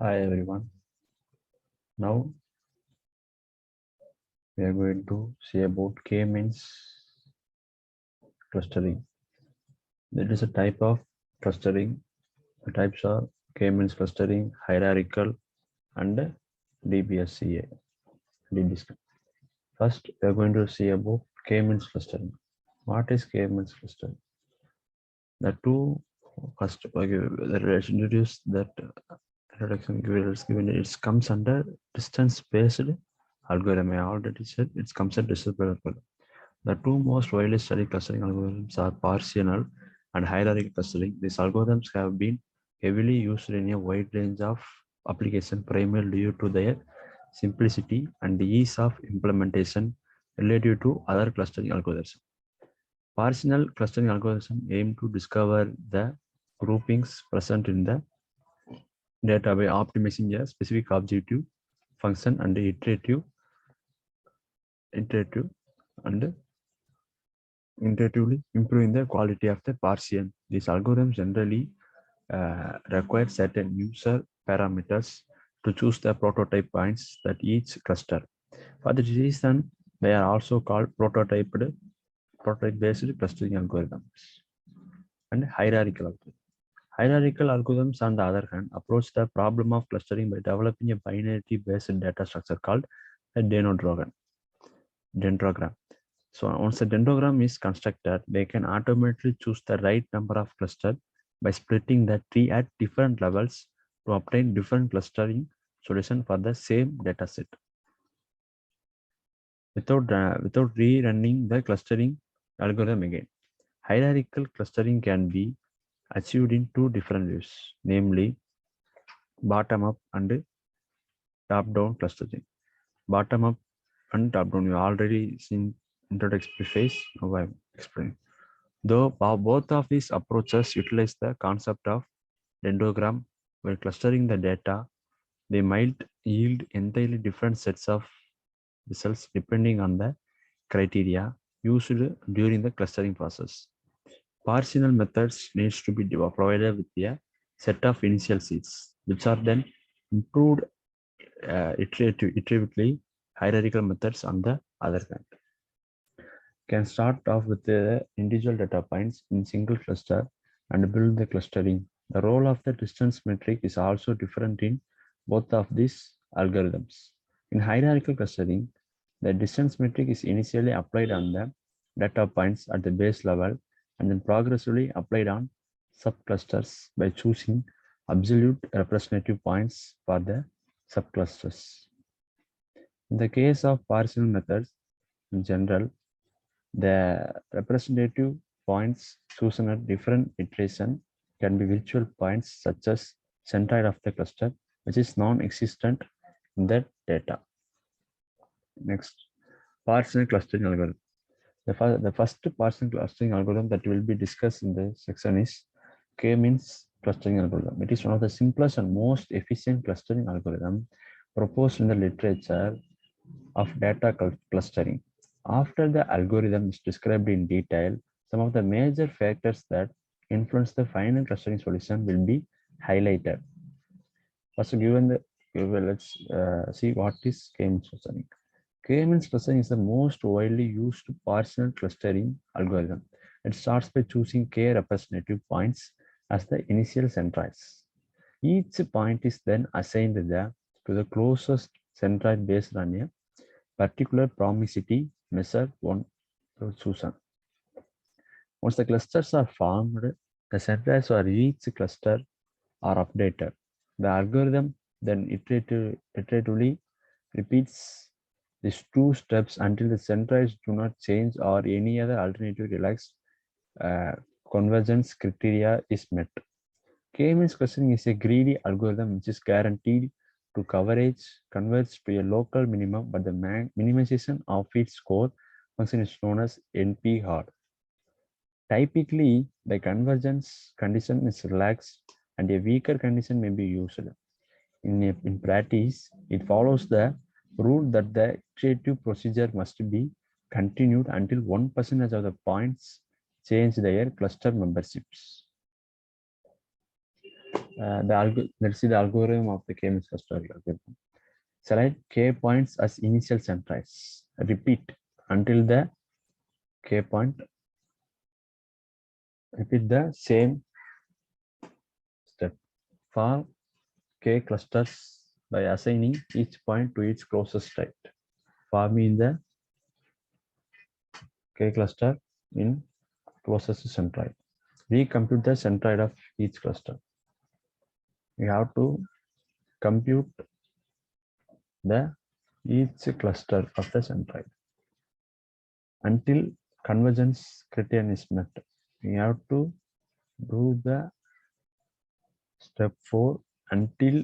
Hi everyone. Now we are going to see about K-means clustering. That is a type of clustering. The types are K-means clustering, hierarchical, and DBSCA. DBSCA. First, we are going to see about K-means clustering. What is K-means clustering? The two first introduce that introduction given it comes under distance-based algorithm. I already said it comes under distance-based algorithm. The two most widely studied clustering algorithms are partial and hierarchical clustering. These algorithms have been heavily used in a wide range of applications, primarily due to their simplicity and the ease of implementation relative to other clustering algorithms. Partial clustering algorithms aim to discover the groupings present in the data by optimizing a specific objective function and iteratively improving the quality of the partial. These algorithms generally require certain user parameters to choose the prototype points that each cluster. For this reason, they are also called prototype-based clustering algorithms and hierarchical algorithms. Hierarchical algorithms, on the other hand, approach the problem of clustering by developing a binary-based data structure called a dendrogram. So once a dendrogram is constructed, they can automatically choose the right number of clusters by splitting the tree at different levels to obtain different clustering solution for the same data set. Without rerunning the clustering algorithm again. Hierarchical clustering can be achieved in two different ways, namely bottom-up and top-down clustering. Bottom-up and top-down, you already seen introductory phase. Now I'm explaining. Though both of these approaches utilize the concept of dendrogram when clustering the data, they might yield entirely different sets of results depending on the criteria used during the clustering process. Partial methods needs to be provided with a set of initial seeds, which are then improved iteratively. Hierarchical methods on the other hand can start off with the individual data points in single cluster and build the clustering. The role of the distance metric is also different in both of these algorithms. In hierarchical clustering, the distance metric is initially applied on the data points at the base level and then progressively applied on subclusters by choosing absolute representative points for the subclusters. In the case of partial methods, in general, the representative points chosen at different iteration can be virtual points such as centroid of the cluster, which is non-existent in that data. Next, partial clustering algorithm. The first partial clustering algorithm that will be discussed in the section is K-means clustering algorithm. It is one of the simplest and most efficient clustering algorithm proposed in the literature of data clustering. After the algorithm is described in detail, some of the major factors that influence the final clustering solution will be highlighted. First, let's see what is K-means clustering. K-means clustering is the most widely used partial clustering algorithm. It starts by choosing K representative points as the initial centroids. Each point is then assigned to the closest centroid based on a particular promiscuity measure one chosen. Once the clusters are formed, the centroids for each cluster are updated. The algorithm then iteratively repeats these two steps until the centroids do not change or any other alternative relaxed convergence criteria is met. K-means clustering is a greedy algorithm which is guaranteed to converge to a local minimum, but the minimization of its score function is known as NP-hard. Typically, the convergence condition is relaxed and a weaker condition may be used. In practice, it follows the rule that the iterative procedure must be continued until 1% of the points change their cluster memberships. Let's see the algorithm of the K-means cluster algorithm. Select K points as initial centroids. Repeat until the K point. Repeat the same step for K clusters by assigning each point to its closest state, forming the K cluster in closest centroid. We compute the centroid of each cluster. We have to compute the each cluster of the centroid until convergence criterion is met. We have to do the step 4 until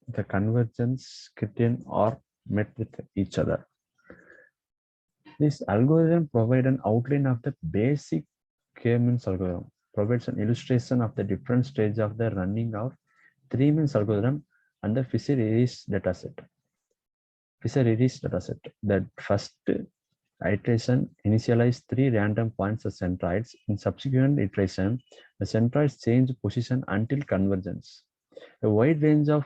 the convergence criterion are met with each other. This algorithm provides an outline of the basic K-means algorithm, provides an illustration of the different stages of the running of 3-means algorithm and the Fisher-Iris dataset. Fisher-Iris dataset. The first iteration initialize 3 random points as centroids. In subsequent iteration, the centroids change position until convergence. A wide range of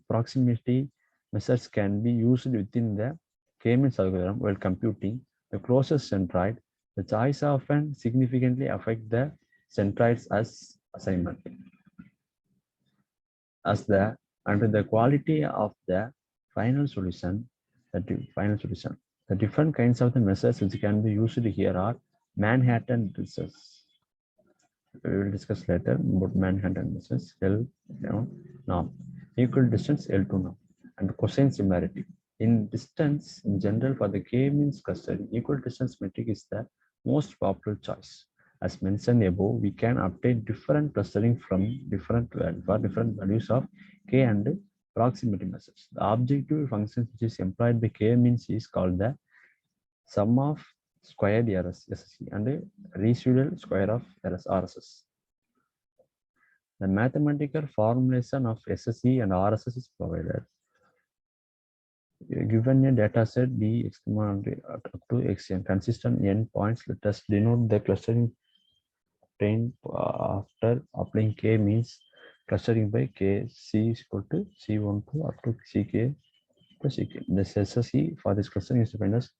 proximity measures can be used within the K-means algorithm while computing the closest centroid. The choice often significantly affect the centroids as assignment. Under the quality of the final solution, the different kinds of the measures which can be used here are Manhattan measures. We will discuss later about Manhattan measures, L norm, equal distance L2 norm, and cosine similarity. In distance, in general, for the K-means cluster, equal distance metric is the most popular choice. As mentioned above, we can obtain different clustering from different values of K and proximity measures. The objective function which is employed by K-means is called the sum of squared errors SSE and residual square of errors RSS. The mathematical formulation of SSE and RSS is provided. Given a data set D up to xn consistent n points, let us denote the clustering obtained after applying K means clustering by K C is equal to C12 up to CK plus CK. This SSE for this clustering is defined as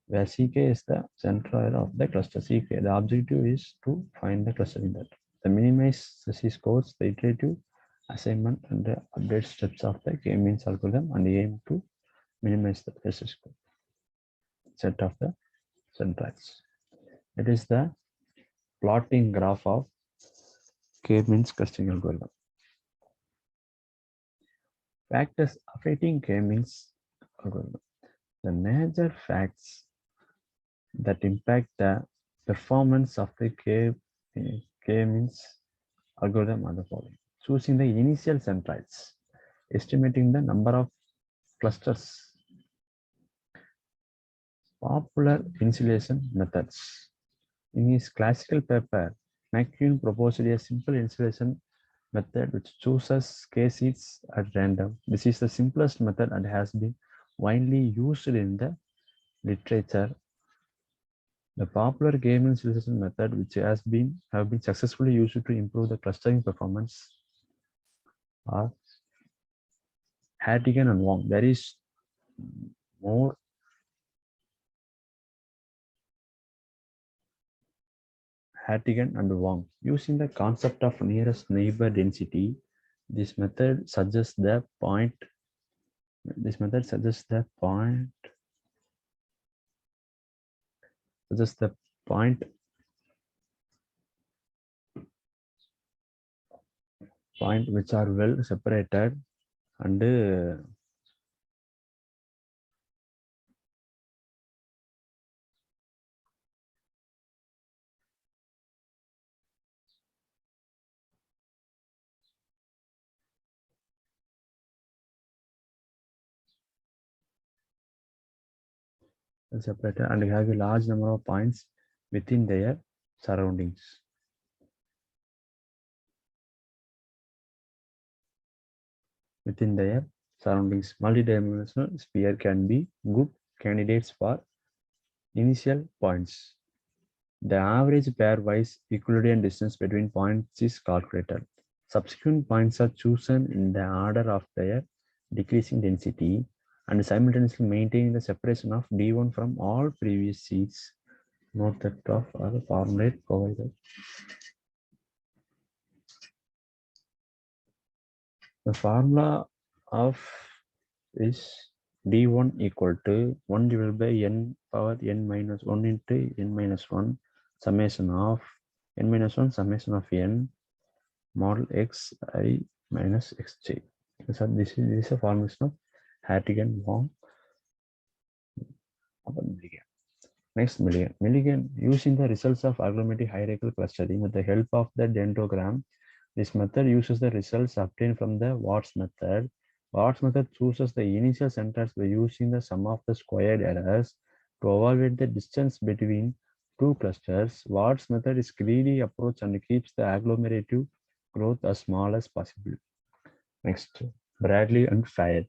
where CK is the centroid of the cluster CK. The objective is to find the clustering data. The minimize SSE scores the iterative assignment and the update steps of the K-means algorithm and aim to minimize the SSE score set of the centroids. It is the plotting graph of K-means clustering algorithm. Factors affecting K-means algorithm. The major facts that impact the performance of the K-means algorithm are the following. Choosing the initial centroids, estimating the number of clusters, popular initialization methods. In his classical paper, McCune proposed a simple initialization method which chooses K seeds at random. This is the simplest method and has been widely used in the literature. The popular K-means initialization method, which have been successfully used to improve the clustering performance, are Hartigan and Wong. There is more Hartigan and Wong. Using the concept of nearest neighbor density, this method suggests the point. This method suggests the point which are well separated and separated and have a large number of points within their surroundings. Multidimensional sphere can be good candidates for initial points. The average pairwise Euclidean distance between points is calculated. Subsequent points are chosen in the order of their decreasing density and simultaneously maintaining the separation of D1 from all previous seeds. Note that of the formulate provided. The formula of is D1 equal to 1 divided by n power n minus 1 into n minus 1 summation of n minus 1 summation of n model xi minus xj. So this is a formulation of Hartigan-Wong. Next, Milligan using the results of agglomerate hierarchical clustering with the help of the dendrogram. This method uses the results obtained from the Watts method. Watts method chooses the initial centers by using the sum of the squared errors to evaluate the distance between two clusters. Watts method is greedy approach and keeps the agglomerative growth as small as possible. Next, Bradley and Fayette.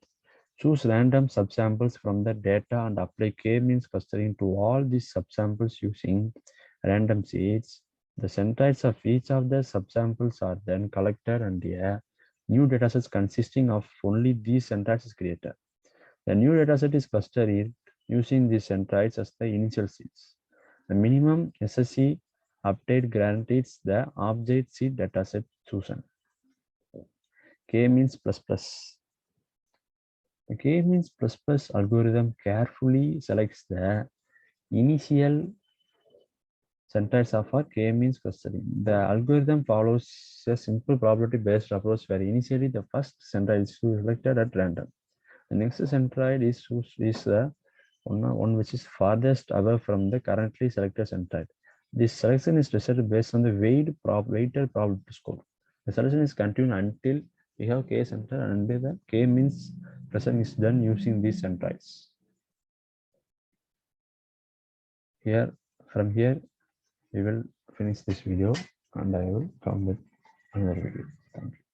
Choose random subsamples from the data and apply k-means clustering to all these subsamples using random seeds. The centroids of each of the subsamples are then collected and a new dataset consisting of only these centroids is created. The new dataset is clustered using these centroids as the initial seeds. The minimum SSE update guarantees the object seed dataset chosen. K-means plus plus. The K-means plus plus algorithm carefully selects the initial centers of a K-means clustering. The algorithm follows a simple probability-based approach where initially the first centroid is selected at random. The next centroid is the one which is farthest away from the currently selected centroid. This selection is decided based on the weighted probability score. The selection is continued until we have K center and the K-means clustering is done using these centroids. From here, we will finish this video and I will come with another video. Thank you.